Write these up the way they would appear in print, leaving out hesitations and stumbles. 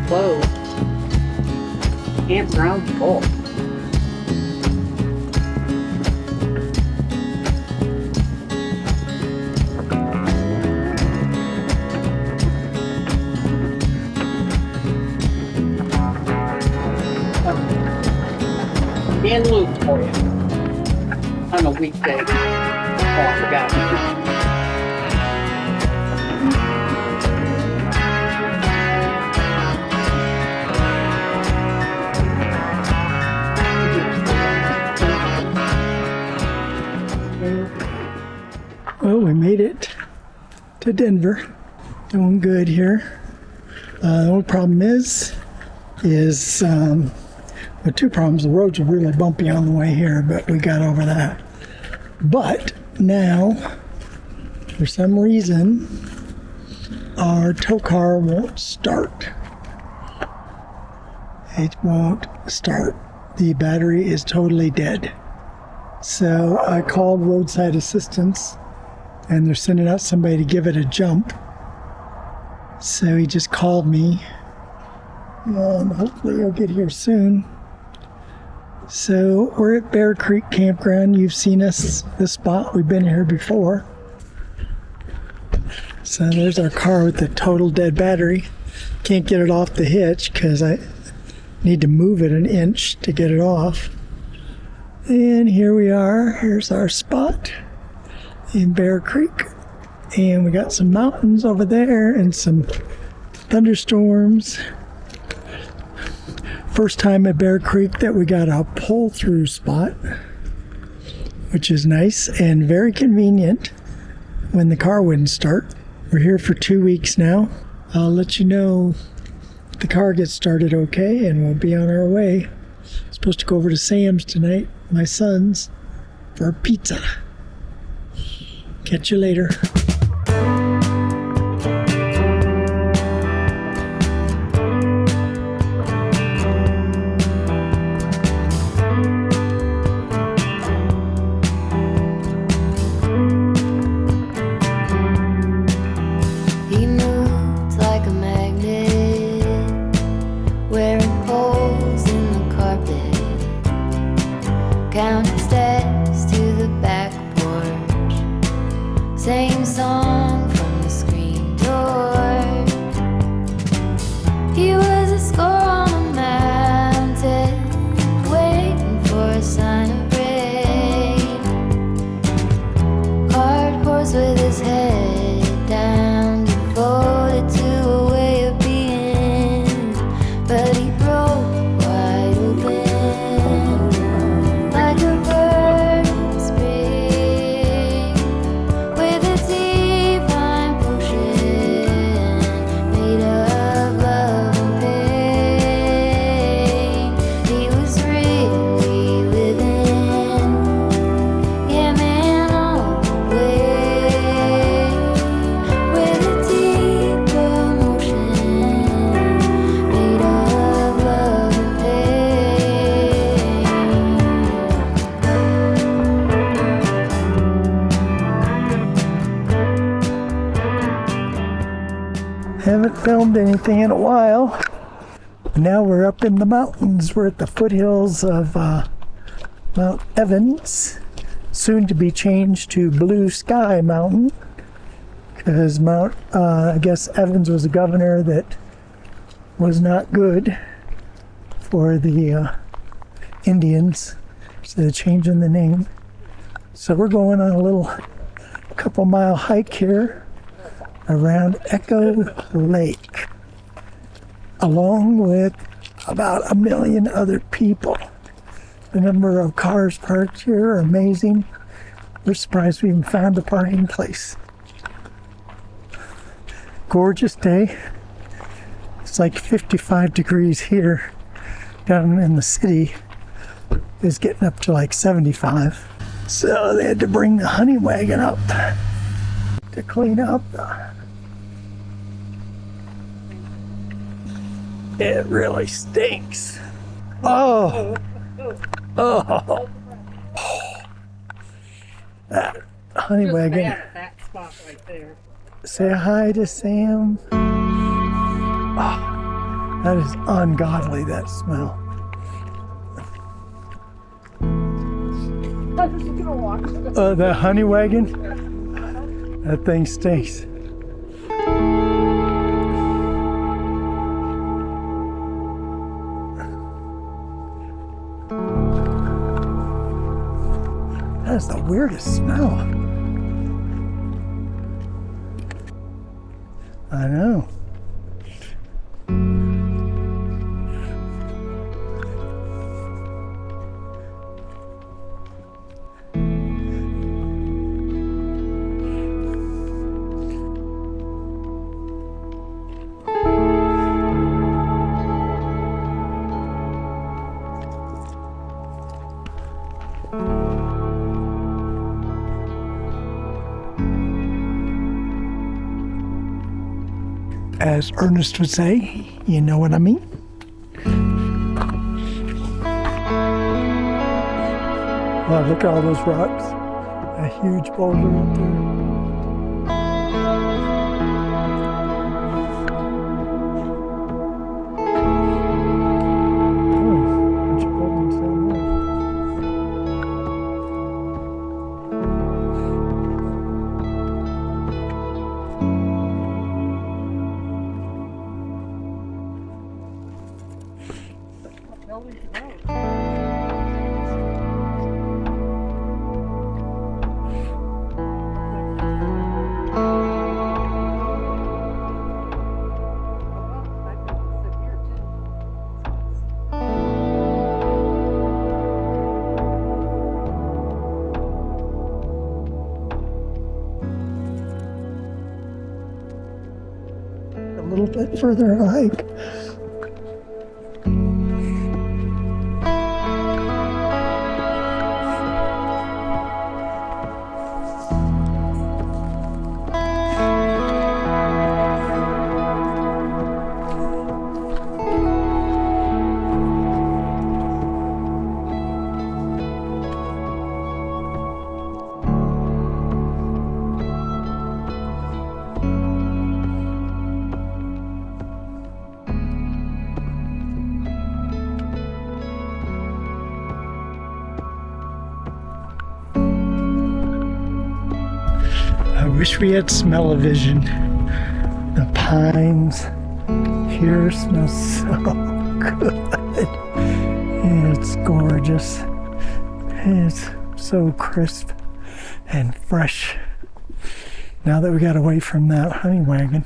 Whoa. Campground full. And loop for you on a weekday. Oh, I forgot. Well, we made it to Denver. Doing good here. The only problem is well, two problems. The roads were really bumpy on the way here, but we got over that. But now, for some reason, our tow car won't start. It won't start. The battery is totally dead. So I called roadside assistance, and they're sending out somebody to give it a jump. So he just called me, and hopefully he'll get here soon. So we're at Bear Creek Campground. You've seen us, this spot. We've been here before. So there's our car with the total dead battery. Can't get it off the hitch because I need to move it an inch to get it off. And here we are. Here's our spot in Bear Creek. And we got some mountains over there and some thunderstorms. First time at Bear Creek that we got a pull-through spot, which is nice and very convenient when the car wouldn't start. We're here for 2 weeks now. I'll let you know if the car gets started okay, and we'll be on our way. Supposed to go over to Sam's tonight, my son's, for pizza. Catch you later. Same song from the screen door. He was a score on a mountain, waiting for a sign of rain. Hard horse with his head down, devoted to a way of being, but he broke wide open like a bird in spring, with a divine potion made of love and pain. He was really living, yeah man, all the way, with a deep emotion made of love and pain. Haven't filmed anything in a while. Now we're up in the mountains. We're at the foothills of Mount Evans, soon to be changed to Blue Sky Mountain, because I guess Evans was a governor that was not good for the Indians, so they're changing the name. So we're going on a little couple mile hike here around Echol Lake, along with about 1 million other people. The number of cars parked here are amazing. We're surprised we even found a parking place. Gorgeous day. it's like 55 degrees here. Down in the city is getting up to like 75. So they had to bring the honey wagon up to clean up. It really stinks. Oh, oh, that honey Just wagon. bad at that spot right there. Say hi to Sam. Oh, that is ungodly, that smell. I was gonna walk. The honey wagon, that thing stinks. That's the weirdest smell. I know. As Ernest would say, you know what I mean? Wow, look at all those rocks. A huge boulder right there. Bunch of boulders down there. A little bit further hike. I wish we had smell-o-vision. The pines here smell so good. It's gorgeous. It's so crisp and fresh. Now that we got away from that honey wagon.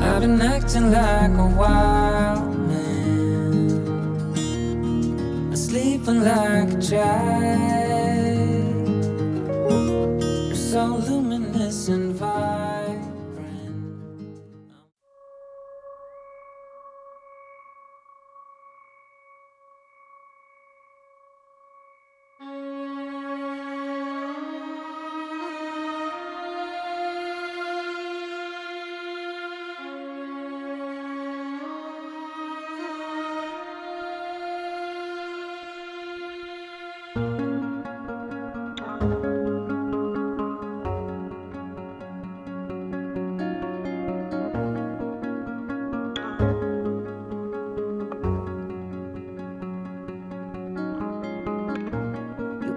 I've been acting like a wild man, sleeping like a child. You're so luminous and vibrant.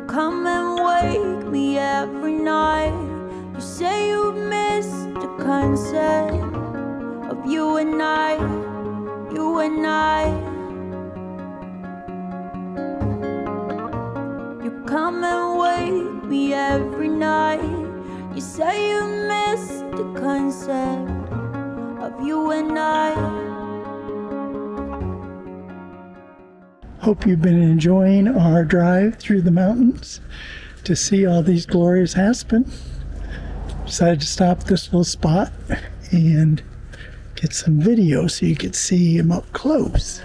Come and wake me every night. You say you've missed the concept of you and I. and you come and wake me every night. You say you miss the concept of you and I. Hope you've been enjoying our drive through the mountains to see all these glorious Aspen. Decided to stop at this little spot and get some video so you could see them up close.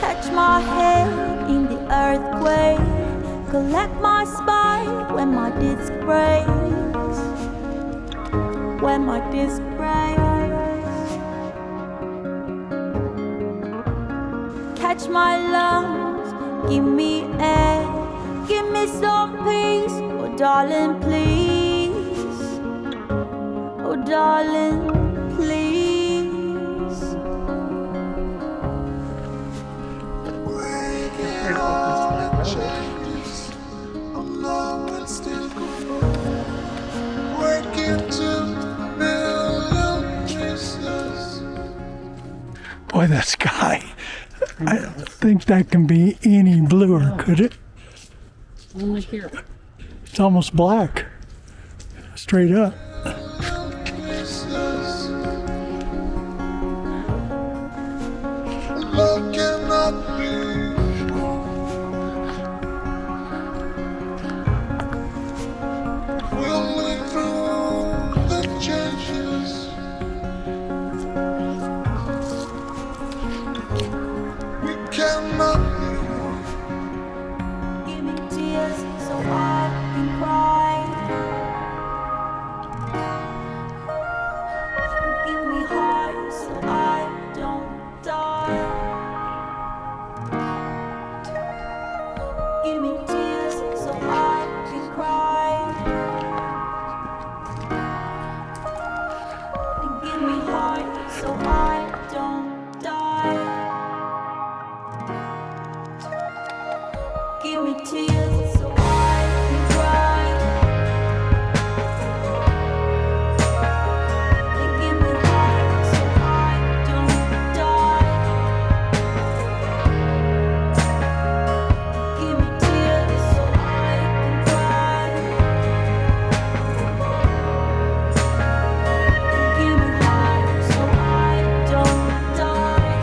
Catch my head in the earthquake, collect my spine when my disc breaks. When my disc breaks, catch my lungs, give me air, give me some peace, oh darling, please, oh darling, please. Boy, that sky. I don't think that can be any bluer, could it? Only here. It's almost black. Straight up. Give me tears so I can cry. Give me heart so I don't die. Give me tears so I can cry. Give me heart so I don't die. Give me tears so I can cry. And give me heart so I don't die. Give me tears so I can cry. And give me heart so I don't die.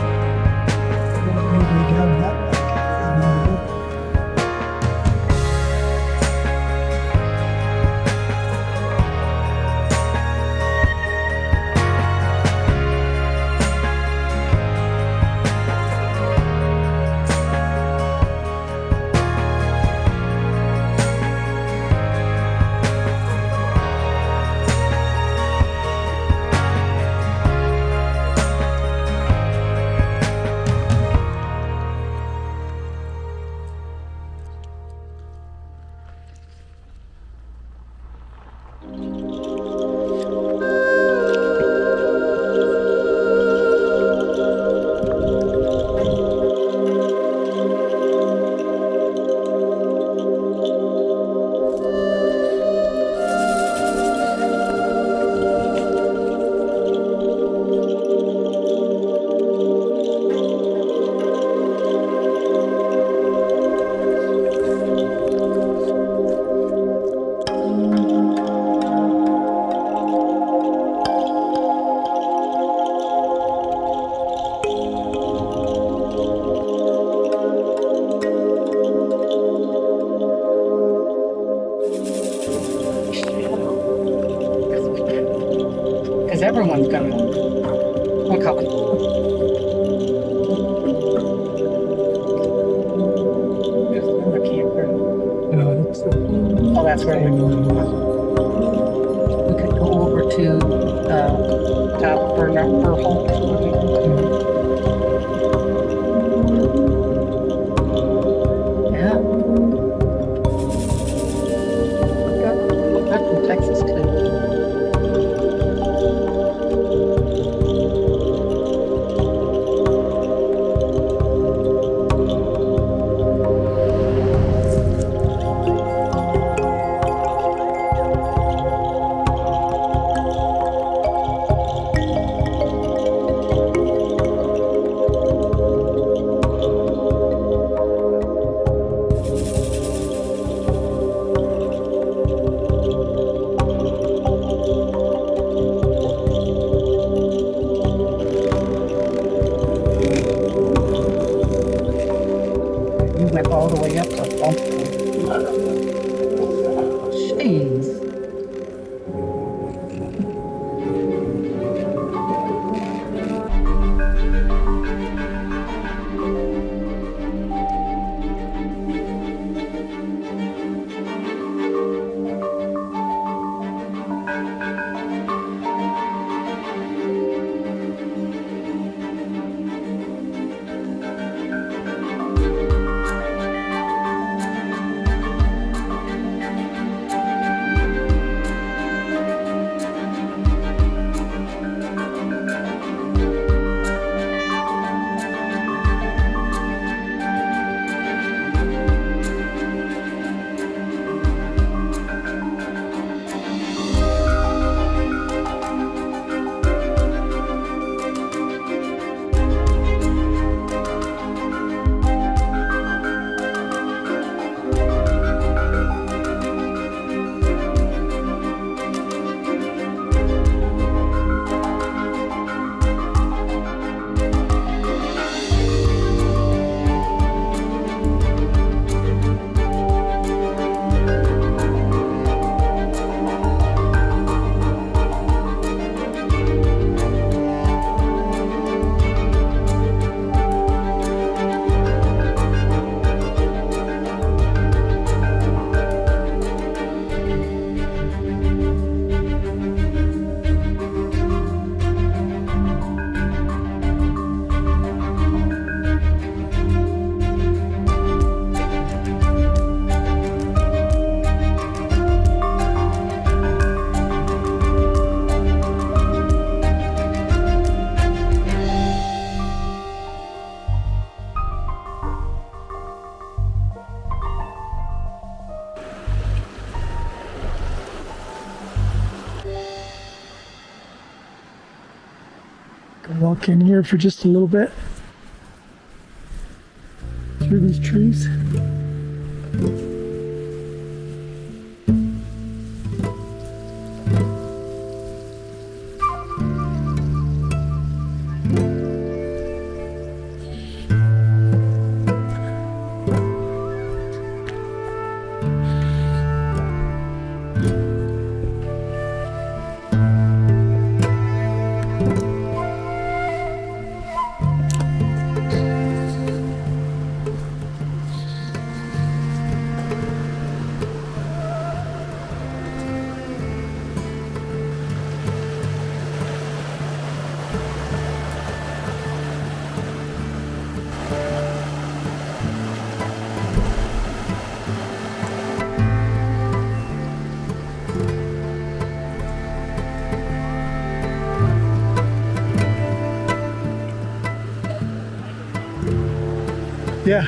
Because everyone's gonna. Look how. There's another camper. No, that's the Oh, that's where we could go over to top for home. Yeah. That's from Texas too. Walk in here for just a little bit through these trees. Yeah,